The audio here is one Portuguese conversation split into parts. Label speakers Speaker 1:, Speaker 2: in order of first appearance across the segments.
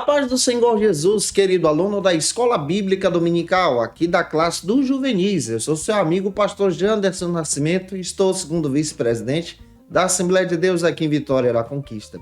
Speaker 1: A paz do Senhor Jesus, querido aluno da Escola Bíblica Dominical, aqui da classe dos juvenis. Eu sou seu amigo, pastor Janderson Nascimento, e estou segundo vice-presidente da Assembleia de Deus aqui em Vitória da Conquista.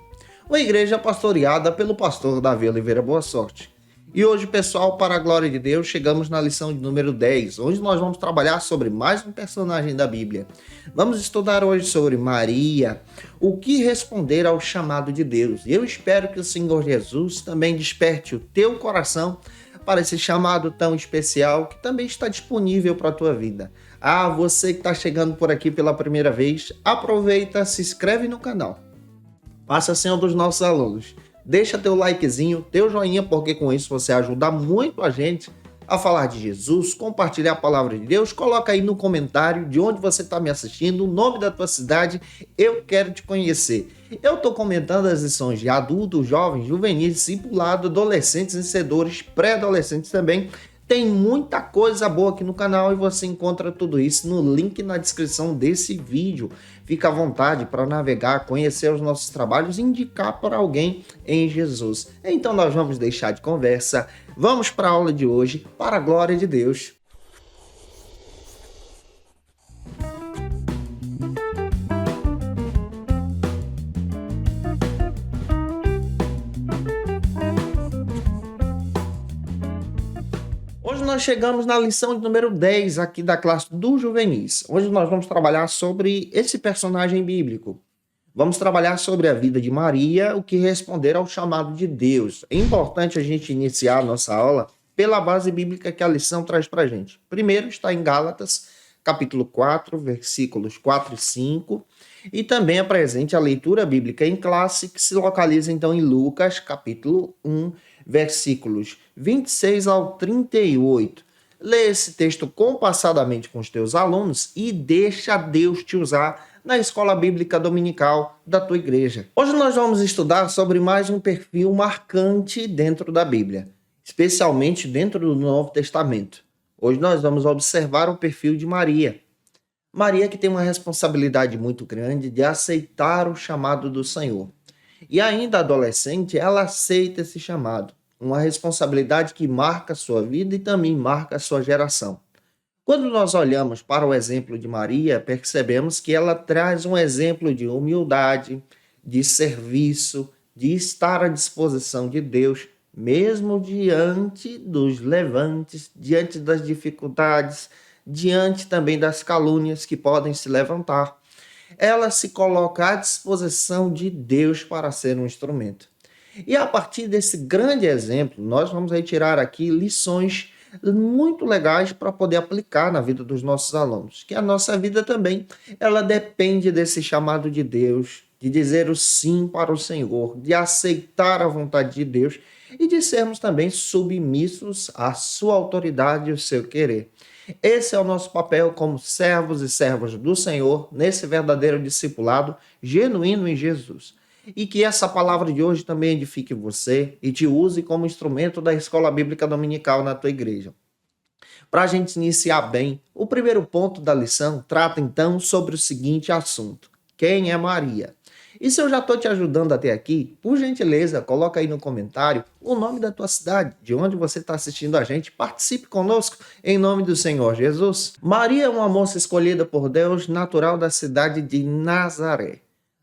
Speaker 1: Uma igreja pastoreada pelo pastor Davi Oliveira Boa Sorte. E hoje, pessoal, para a glória de Deus, chegamos na lição de número 10, onde nós vamos trabalhar sobre mais um personagem da Bíblia. Vamos estudar hoje sobre Maria, o que responder ao chamado de Deus. E eu espero que o Senhor Jesus também desperte o teu coração para esse chamado tão especial que também está disponível para a tua vida. Ah, você que está chegando por aqui pela primeira vez, aproveita, se inscreve no canal. Faça assim um dos nossos alunos. Deixa teu likezinho, teu joinha, porque com isso você ajuda muito a gente a falar de Jesus, compartilhar a palavra de Deus. Coloca aí no comentário de onde você está me assistindo, o nome da tua cidade, eu quero te conhecer. Eu estou comentando as lições de adultos, jovens, juvenis, discipulado, adolescentes, vencedores, pré-adolescentes também. Tem muita coisa boa aqui no canal e você encontra tudo isso no link na descrição desse vídeo. Fica à vontade para navegar, conhecer os nossos trabalhos e indicar para alguém em Jesus. Então nós vamos deixar de conversa, vamos para a aula de hoje, para a glória de Deus. Hoje nós chegamos na lição de número 10 aqui da classe dos juvenis. Hoje nós vamos trabalhar sobre esse personagem bíblico. Vamos trabalhar sobre a vida de Maria, o que responder ao chamado de Deus. É importante a gente iniciar a nossa aula pela base bíblica que a lição traz para a gente. Primeiro está em Gálatas, capítulo 4, versículos 4 e 5. E também apresente a leitura bíblica em classe, que se localiza então em Lucas, capítulo 1, versículos 26 ao 38. Lê esse texto compassadamente com os teus alunos e deixa Deus te usar na escola bíblica dominical da tua igreja. Hoje nós vamos estudar sobre mais um perfil marcante dentro da Bíblia, especialmente dentro do Novo Testamento. Hoje nós vamos observar o perfil de Maria. Maria que tem uma responsabilidade muito grande de aceitar o chamado do Senhor. E ainda adolescente, ela aceita esse chamado. Uma responsabilidade que marca a sua vida e também marca a sua geração. Quando nós olhamos para o exemplo de Maria, percebemos que ela traz um exemplo de humildade, de serviço, de estar à disposição de Deus, mesmo diante dos levantes, diante das dificuldades, diante também das calúnias que podem se levantar. Ela se coloca à disposição de Deus para ser um instrumento. E a partir desse grande exemplo, nós vamos retirar aqui lições muito legais para poder aplicar na vida dos nossos alunos. Que a nossa vida também, ela depende desse chamado de Deus, de dizer o sim para o Senhor, de aceitar a vontade de Deus e de sermos também submissos à sua autoridade e ao seu querer. Esse é o nosso papel como servos e servas do Senhor nesse verdadeiro discipulado genuíno em Jesus. E que essa palavra de hoje também edifique você e te use como instrumento da escola bíblica dominical na tua igreja. Para a gente iniciar bem, o primeiro ponto da lição trata então sobre o seguinte assunto: quem é Maria? E se eu já estou te ajudando até aqui, por gentileza, coloca aí no comentário o nome da tua cidade, de onde você está assistindo a gente. Participe conosco em nome do Senhor Jesus. Maria é uma moça escolhida por Deus, natural da cidade de Nazaré.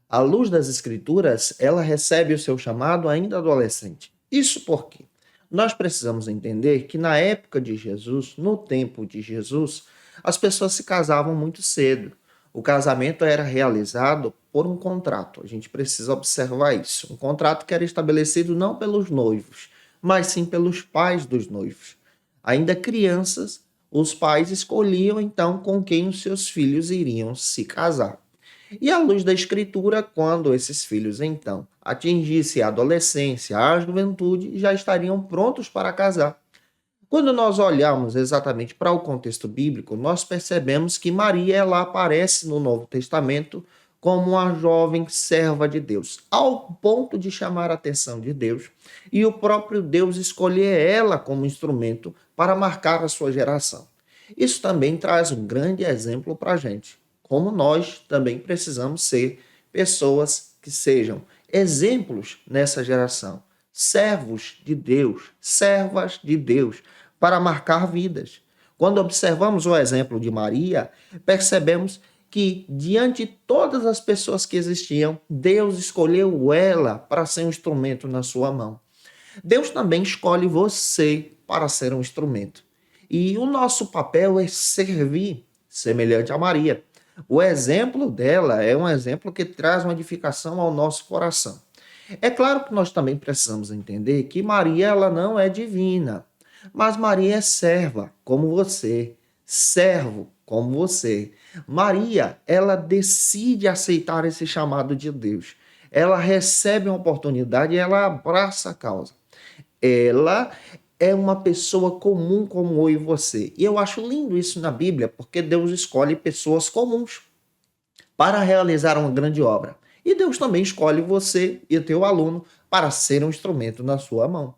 Speaker 1: À luz das Escrituras, ela recebe o seu chamado ainda adolescente. Isso porque nós precisamos entender que na época de Jesus, no tempo de Jesus, as pessoas se casavam muito cedo. O casamento era realizado por um contrato. A gente precisa observar isso. Um contrato que era estabelecido não pelos noivos, mas sim pelos pais dos noivos. Ainda crianças, os pais escolhiam então com quem os seus filhos iriam se casar. E à luz da Escritura, quando esses filhos então atingissem a adolescência, a juventude, já estariam prontos para casar. Quando nós olhamos exatamente para o contexto bíblico, nós percebemos que Maria ela aparece no Novo Testamento como uma jovem serva de Deus, ao ponto de chamar a atenção de Deus, e o próprio Deus escolher ela como instrumento para marcar a sua geração. Isso também traz um grande exemplo para a gente, como nós também precisamos ser pessoas que sejam exemplos nessa geração, servos de Deus, servas de Deus, para marcar vidas. Quando observamos o exemplo de Maria, percebemos que, diante de todas as pessoas que existiam, Deus escolheu ela para ser um instrumento na sua mão. Deus também escolhe você para ser um instrumento. E o nosso papel é servir, semelhante a Maria. O exemplo dela é um exemplo que traz uma edificação ao nosso coração. É claro que nós também precisamos entender que Maria ela não é divina, mas Maria é serva, como você, servo, como você. Maria, ela decide aceitar esse chamado de Deus. Ela recebe uma oportunidade e ela abraça a causa. Ela é uma pessoa comum como eu e você. E eu acho lindo isso na Bíblia, porque Deus escolhe pessoas comuns para realizar uma grande obra. E Deus também escolhe você e o teu aluno para ser um instrumento na sua mão.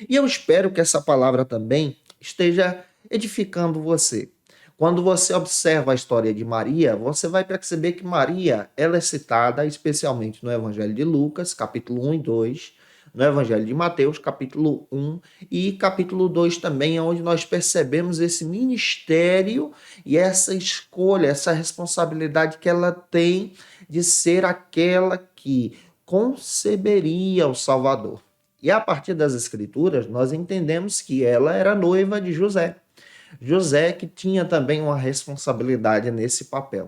Speaker 1: E eu espero que essa palavra também esteja edificando você. Quando você observa a história de Maria, você vai perceber que Maria ela é citada especialmente no Evangelho de Lucas, capítulo 1 e 2, no Evangelho de Mateus, capítulo 1 e capítulo 2 também, onde nós percebemos esse ministério e essa escolha, essa responsabilidade que ela tem de ser aquela que conceberia o Salvador. E a partir das Escrituras, nós entendemos que ela era noiva de José. José que tinha também uma responsabilidade nesse papel.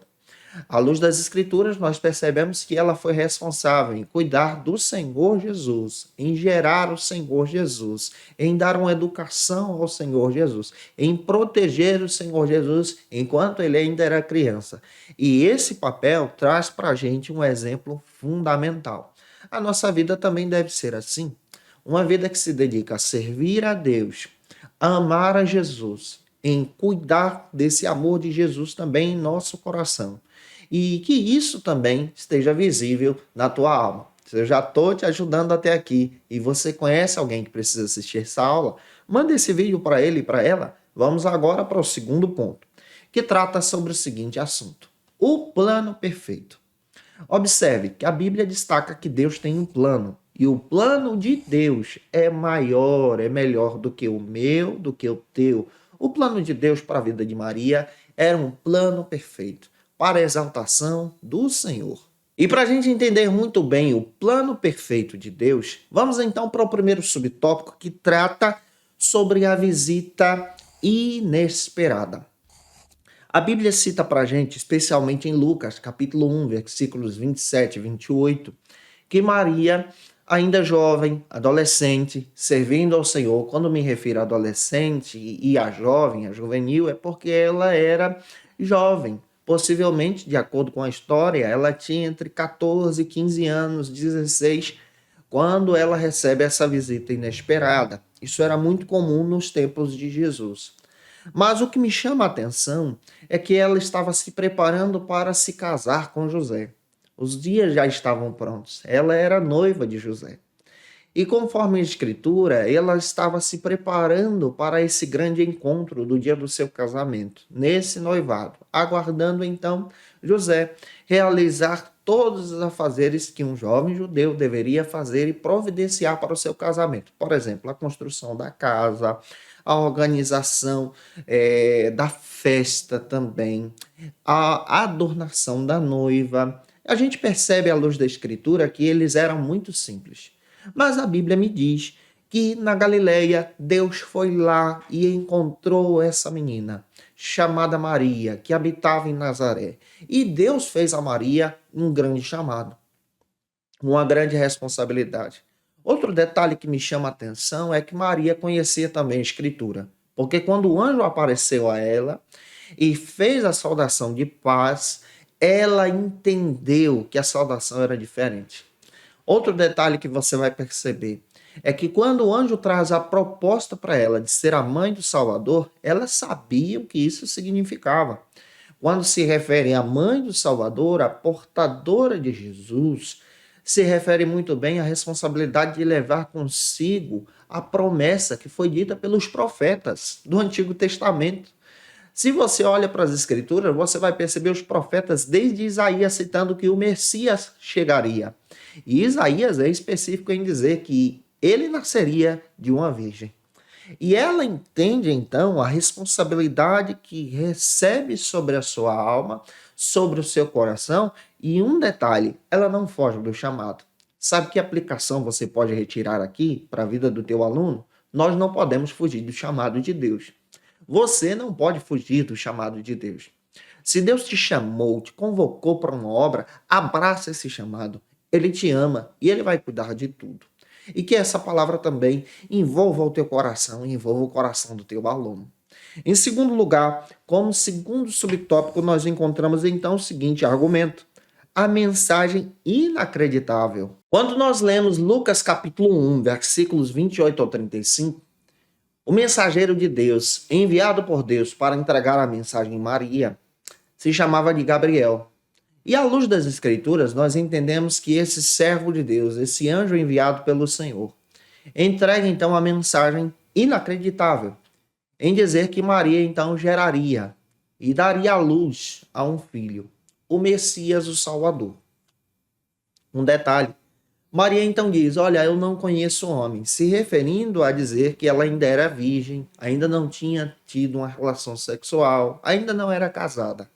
Speaker 1: À luz das Escrituras, nós percebemos que ela foi responsável em cuidar do Senhor Jesus, em gerar o Senhor Jesus, em dar uma educação ao Senhor Jesus, em proteger o Senhor Jesus enquanto ele ainda era criança. E esse papel traz para a gente um exemplo fundamental. A nossa vida também deve ser assim. Uma vida que se dedica a servir a Deus, a amar a Jesus, em cuidar desse amor de Jesus também em nosso coração. E que isso também esteja visível na tua alma. Se eu já estou te ajudando até aqui e você conhece alguém que precisa assistir essa aula, manda esse vídeo para ele e para ela. Vamos agora para o segundo ponto, que trata sobre o seguinte assunto: o plano perfeito. Observe que a Bíblia destaca que Deus tem um plano. E o plano de Deus é maior, é melhor do que o meu, do que o teu. O plano de Deus para a vida de Maria era um plano perfeito, para a exaltação do Senhor. E para a gente entender muito bem o plano perfeito de Deus, vamos então para o primeiro subtópico que trata sobre a visita inesperada. A Bíblia cita para a gente, especialmente em Lucas, capítulo 1, versículos 27 e 28, que Maria, ainda jovem, adolescente, servindo ao Senhor. Quando me refiro a adolescente e a jovem, a juvenil, é porque ela era jovem. Possivelmente, de acordo com a história, ela tinha entre 14 e 15 anos, 16, quando ela recebe essa visita inesperada. Isso era muito comum nos tempos de Jesus. Mas o que me chama a atenção é que ela estava se preparando para se casar com José. Os dias já estavam prontos. Ela era noiva de José. E conforme a Escritura, ela estava se preparando para esse grande encontro do dia do seu casamento, nesse noivado, aguardando então José realizar todos os afazeres que um jovem judeu deveria fazer e providenciar para o seu casamento. Por exemplo, a construção da casa, a organização da festa também, a adornação da noiva. A gente percebe à luz da Escritura que eles eram muito simples. Mas a Bíblia me diz que na Galileia Deus foi lá e encontrou essa menina chamada Maria, que habitava em Nazaré. E Deus fez a Maria um grande chamado, uma grande responsabilidade. Outro detalhe que me chama a atenção é que Maria conhecia também a Escritura, porque quando o anjo apareceu a ela e fez a saudação de paz, ela entendeu que a saudação era diferente. Outro detalhe que você vai perceber é que quando o anjo traz a proposta para ela de ser a mãe do Salvador, ela sabia o que isso significava. Quando se refere à mãe do Salvador, a portadora de Jesus, se refere muito bem à responsabilidade de levar consigo a promessa que foi dita pelos profetas do Antigo Testamento. Se você olha para as Escrituras, você vai perceber os profetas desde Isaías citando que o Messias chegaria. E Isaías é específico em dizer que ele nasceria de uma virgem. E ela entende então a responsabilidade que recebe sobre a sua alma, sobre o seu coração, e um detalhe, ela não foge do chamado. Sabe que aplicação você pode retirar aqui para a vida do teu aluno? Nós não podemos fugir do chamado de Deus. Você não pode fugir do chamado de Deus. Se Deus te chamou, te convocou para uma obra, abraça esse chamado. Ele te ama e ele vai cuidar de tudo. E que essa palavra também envolva o teu coração, envolva o coração do teu aluno. Em segundo lugar, como segundo subtópico, nós encontramos então o seguinte argumento: a mensagem inacreditável. Quando nós lemos Lucas capítulo 1, versículos 28 ao 35, o mensageiro de Deus, enviado por Deus para entregar a mensagem em Maria, se chamava de Gabriel. E à luz das Escrituras, nós entendemos que esse servo de Deus, esse anjo enviado pelo Senhor, entrega então a mensagem inacreditável, em dizer que Maria então geraria e daria à luz a um filho, o Messias, o Salvador. Um detalhe, Maria então diz: olha, eu não conheço homem, se referindo a dizer que ela ainda era virgem, ainda não tinha tido uma relação sexual, ainda não era casada.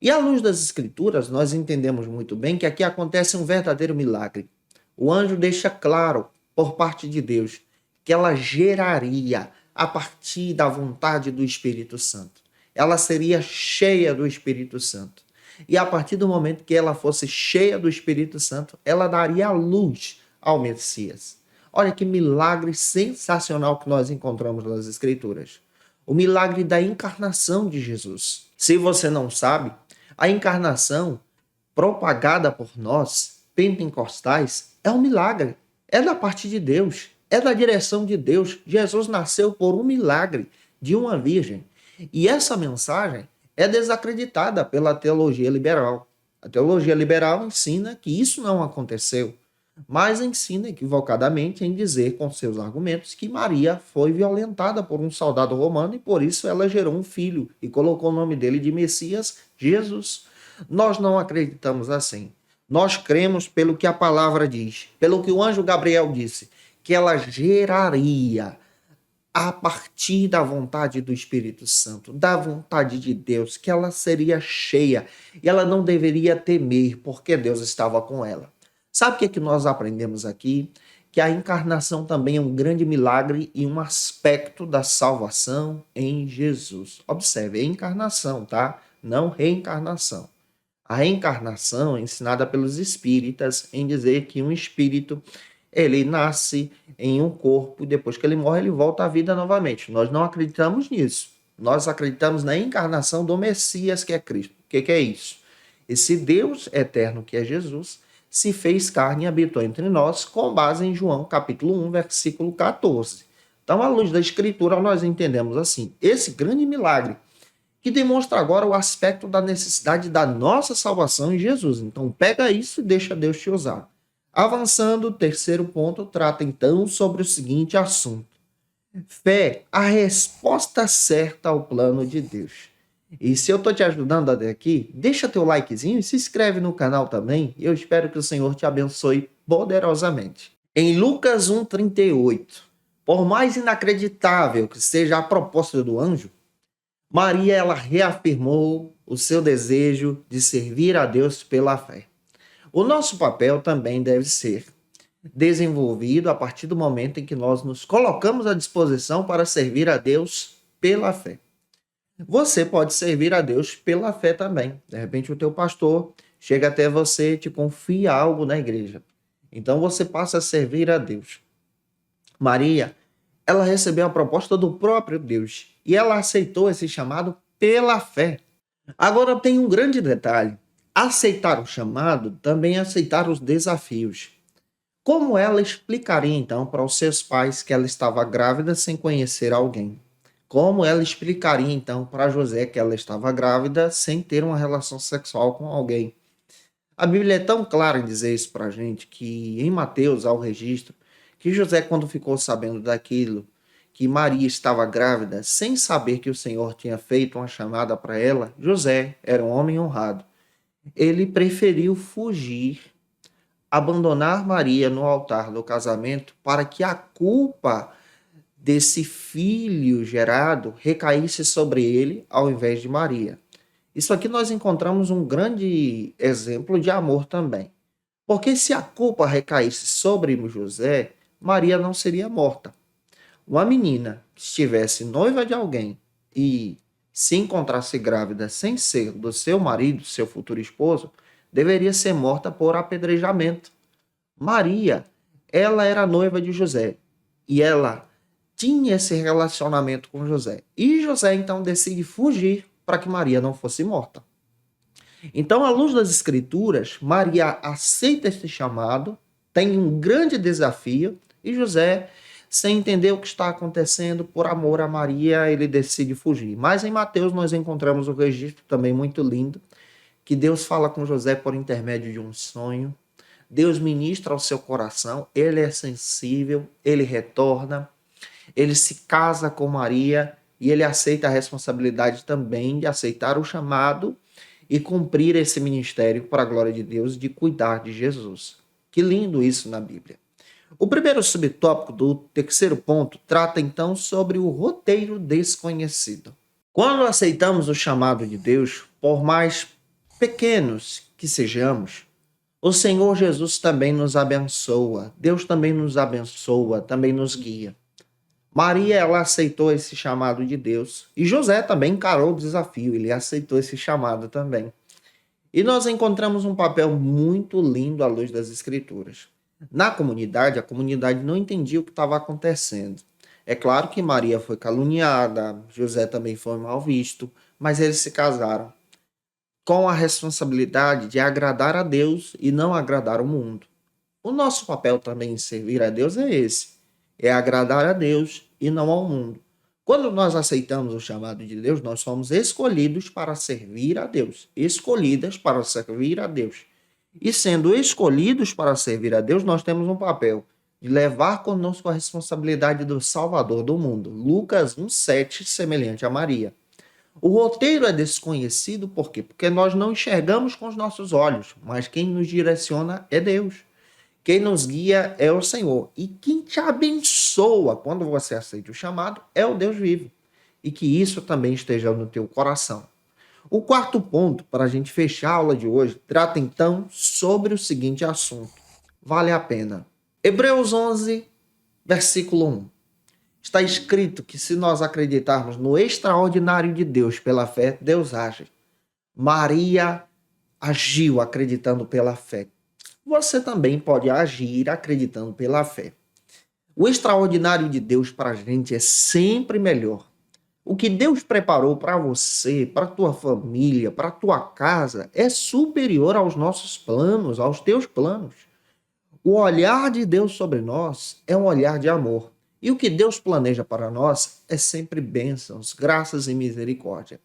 Speaker 1: E à luz das Escrituras, nós entendemos muito bem que aqui acontece um verdadeiro milagre. O anjo deixa claro, por parte de Deus, que ela geraria a partir da vontade do Espírito Santo. Ela seria cheia do Espírito Santo. E a partir do momento que ela fosse cheia do Espírito Santo, ela daria a luz ao Messias. Olha que milagre sensacional que nós encontramos nas Escrituras. O milagre da encarnação de Jesus. Se você não sabe, a encarnação propagada por nós, pentecostais, é um milagre. É da parte de Deus. É da direção de Deus. Jesus nasceu por um milagre de uma virgem. E essa mensagem é desacreditada pela teologia liberal. A teologia liberal ensina que isso não aconteceu, mas ensina equivocadamente em dizer com seus argumentos que Maria foi violentada por um soldado romano e por isso ela gerou um filho e colocou o nome dele de Messias, Jesus. Nós não acreditamos assim. Nós cremos pelo que a palavra diz, pelo que o anjo Gabriel disse, que ela geraria a partir da vontade do Espírito Santo, da vontade de Deus, que ela seria cheia e ela não deveria temer, porque Deus estava com ela. Sabe o que é que nós aprendemos aqui? Que a encarnação também é um grande milagre e um aspecto da salvação em Jesus. Observe, é encarnação, tá? Não reencarnação. A reencarnação é ensinada pelos espíritas em dizer que um espírito ele nasce em um corpo e depois que ele morre ele volta à vida novamente. Nós não acreditamos nisso. Nós acreditamos na encarnação do Messias, que é Cristo. O que é isso? Esse Deus eterno que é Jesus se fez carne e habitou entre nós, com base em João capítulo 1, versículo 14. Então, à luz da Escritura, nós entendemos assim, esse grande milagre, que demonstra agora o aspecto da necessidade da nossa salvação em Jesus. Então, pega isso e deixa Deus te usar. Avançando, o terceiro ponto trata então sobre o seguinte assunto: fé, a resposta certa ao plano de Deus. E se eu estou te ajudando até aqui, deixa teu likezinho e se inscreve no canal também. Eu espero que o Senhor te abençoe poderosamente. Em Lucas 1,38, por mais inacreditável que seja a proposta do anjo, Maria ela reafirmou o seu desejo de servir a Deus pela fé. O nosso papel também deve ser desenvolvido a partir do momento em que nós nos colocamos à disposição para servir a Deus pela fé. Você pode servir a Deus pela fé também. De repente o teu pastor chega até você e te confia algo na igreja. Então você passa a servir a Deus. Maria, ela recebeu a proposta do próprio Deus e ela aceitou esse chamado pela fé. Agora tem um grande detalhe. Aceitar o chamado também é aceitar os desafios. Como ela explicaria então para os seus pais que ela estava grávida sem conhecer alguém? Como ela explicaria então para José que ela estava grávida sem ter uma relação sexual com alguém? A Bíblia é tão clara em dizer isso para a gente que em Mateus há o registro que José, quando ficou sabendo daquilo, que Maria estava grávida, sem saber que o Senhor tinha feito uma chamada para ela, José era um homem honrado. Ele preferiu fugir abandonar Maria no altar do casamento para que a culpa desse filho gerado recaísse sobre ele ao invés de Maria. Isso aqui nós encontramos um grande exemplo de amor também. Porque se a culpa recaísse sobre José, Maria não seria morta. Uma menina que estivesse noiva de alguém e se encontrasse grávida sem ser do seu marido, seu futuro esposo, deveria ser morta por apedrejamento. Maria, ela era noiva de José e ela tinha esse relacionamento com José. E José então decide fugir para que Maria não fosse morta. Então, à luz das Escrituras, Maria aceita este chamado, tem um grande desafio, e José, sem entender o que está acontecendo, por amor a Maria, ele decide fugir. Mas em Mateus nós encontramos um registro também muito lindo, que Deus fala com José por intermédio de um sonho. Deus ministra ao seu coração, ele é sensível, ele retorna, ele se casa com Maria e ele aceita a responsabilidade também de aceitar o chamado e cumprir esse ministério para a glória de Deus, de cuidar de Jesus. Que lindo isso na Bíblia. O primeiro subtópico do terceiro ponto trata então sobre o roteiro desconhecido. Quando aceitamos o chamado de Deus, por mais pequenos que sejamos, o Senhor Jesus também nos abençoa. Deus também nos abençoa, também nos guia. Maria, ela aceitou esse chamado de Deus. E José também encarou o desafio, ele aceitou esse chamado também. E nós encontramos um papel muito lindo à luz das Escrituras. Na comunidade, a comunidade não entendia o que estava acontecendo. É claro que Maria foi caluniada, José também foi mal visto, mas eles se casaram com a responsabilidade de agradar a Deus e não agradar o mundo. O nosso papel também em servir a Deus é esse, é agradar a Deus e não ao mundo. Quando nós aceitamos o chamado de Deus, nós somos escolhidos para servir a Deus, escolhidas para servir a Deus. E sendo escolhidos para servir a Deus, nós temos um papel de levar conosco a responsabilidade do Salvador do mundo. Lucas 1,7, semelhante a Maria. O roteiro é desconhecido por quê? Porque nós não enxergamos com os nossos olhos, mas quem nos direciona é Deus. Quem nos guia é o Senhor. E quem te abençoa quando você aceita o chamado é o Deus vivo. E que isso também esteja no teu coração. O quarto ponto, para a gente fechar a aula de hoje, trata então sobre o seguinte assunto. Vale a pena. Hebreus 11, versículo 1. Está escrito que se nós acreditarmos no extraordinário de Deus pela fé, Deus age. Maria agiu acreditando pela fé. Você também pode agir acreditando pela fé. O extraordinário de Deus para a gente é sempre melhor. O que Deus preparou para você, para a tua família, para a tua casa, é superior aos nossos planos, aos teus planos. O olhar de Deus sobre nós é um olhar de amor. E o que Deus planeja para nós é sempre bênçãos, graças e misericórdia.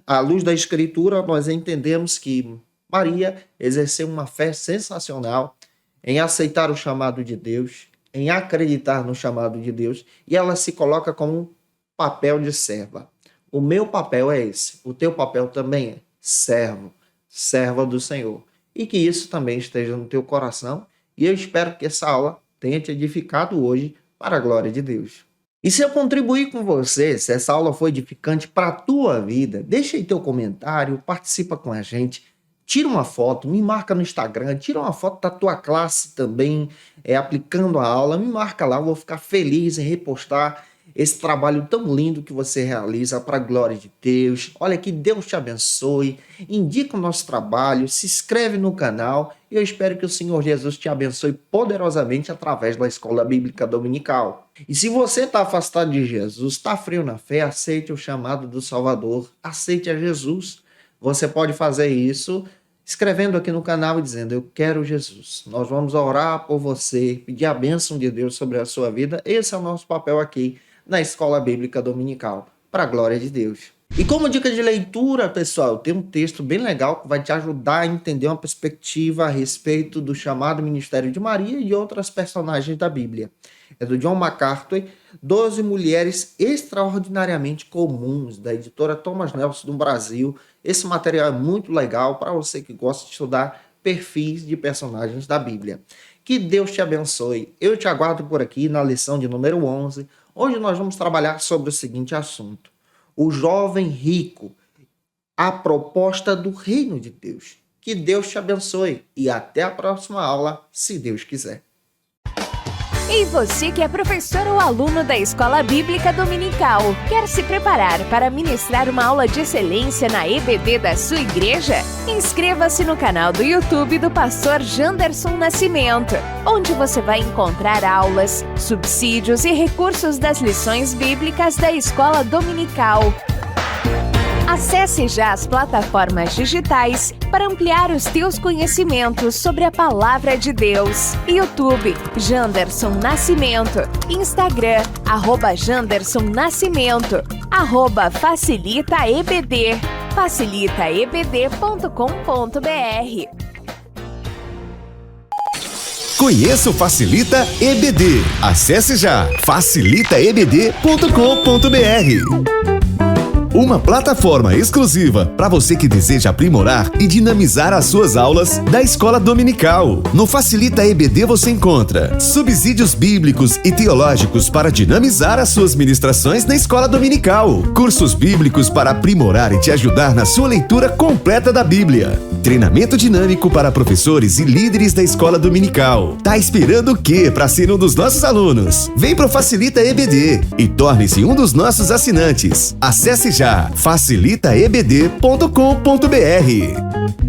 Speaker 1: À luz da Escritura, nós entendemos que Maria exerceu uma fé sensacional em aceitar o chamado de Deus, em acreditar no chamado de Deus, e ela se coloca como um papel de serva. O meu papel é esse, o teu papel também é servo, serva do Senhor. E que isso também esteja no teu coração, e eu espero que essa aula tenha te edificado hoje para a glória de Deus. E se eu contribuir com você, se essa aula foi edificante para a tua vida, deixa aí teu comentário, participa com a gente, tira uma foto, me marca no Instagram, tira uma foto da tua classe também, aplicando a aula, me marca lá, eu vou ficar feliz em repostar esse trabalho tão lindo que você realiza para a glória de Deus. Olha, que Deus te abençoe, indica o nosso trabalho, se inscreve no canal e eu espero que o Senhor Jesus te abençoe poderosamente através da Escola Bíblica Dominical. E se você está afastado de Jesus, está frio na fé, aceite o chamado do Salvador, aceite a Jesus. Você pode fazer isso escrevendo aqui no canal e dizendo, eu quero Jesus. Nós vamos orar por você, pedir a bênção de Deus sobre a sua vida. Esse é o nosso papel aqui na Escola Bíblica Dominical, para a glória de Deus. E como dica de leitura, pessoal, tem um texto bem legal que vai te ajudar a entender uma perspectiva a respeito do chamado ministério de Maria e outras personagens da Bíblia. É do John MacArthur, 12 Mulheres Extraordinariamente Comuns, da editora Thomas Nelson do Brasil. Esse material é muito legal para você que gosta de estudar perfis de personagens da Bíblia. Que Deus te abençoe. Eu te aguardo por aqui na lição de número 11. Hoje nós vamos trabalhar sobre o seguinte assunto: o jovem rico, a proposta do reino de Deus. Que Deus te abençoe e até a próxima aula, se Deus quiser.
Speaker 2: E você que é professor ou aluno da Escola Bíblica Dominical, quer se preparar para ministrar uma aula de excelência na EBD da sua igreja? Inscreva-se no canal do YouTube do pastor Janderson Nascimento, onde você vai encontrar aulas, subsídios e recursos das lições bíblicas da Escola Dominical. Acesse já as plataformas digitais para ampliar os teus conhecimentos sobre a Palavra de Deus. YouTube, Janderson Nascimento. Instagram, @Janderson Nascimento. @FacilitaEBD. facilitaebd.com.br.
Speaker 3: Conheça o Facilita EBD. Acesse já facilitaebd.com.br. Uma plataforma exclusiva para você que deseja aprimorar e dinamizar as suas aulas da Escola Dominical. No Facilita EBD você encontra subsídios bíblicos e teológicos para dinamizar as suas ministrações na Escola Dominical, cursos bíblicos para aprimorar e te ajudar na sua leitura completa da Bíblia, treinamento dinâmico para professores e líderes da Escola Dominical. Tá esperando o quê para ser um dos nossos alunos? Vem pro Facilita EBD e torne-se um dos nossos assinantes. Acesse já facilitaebd.com.br.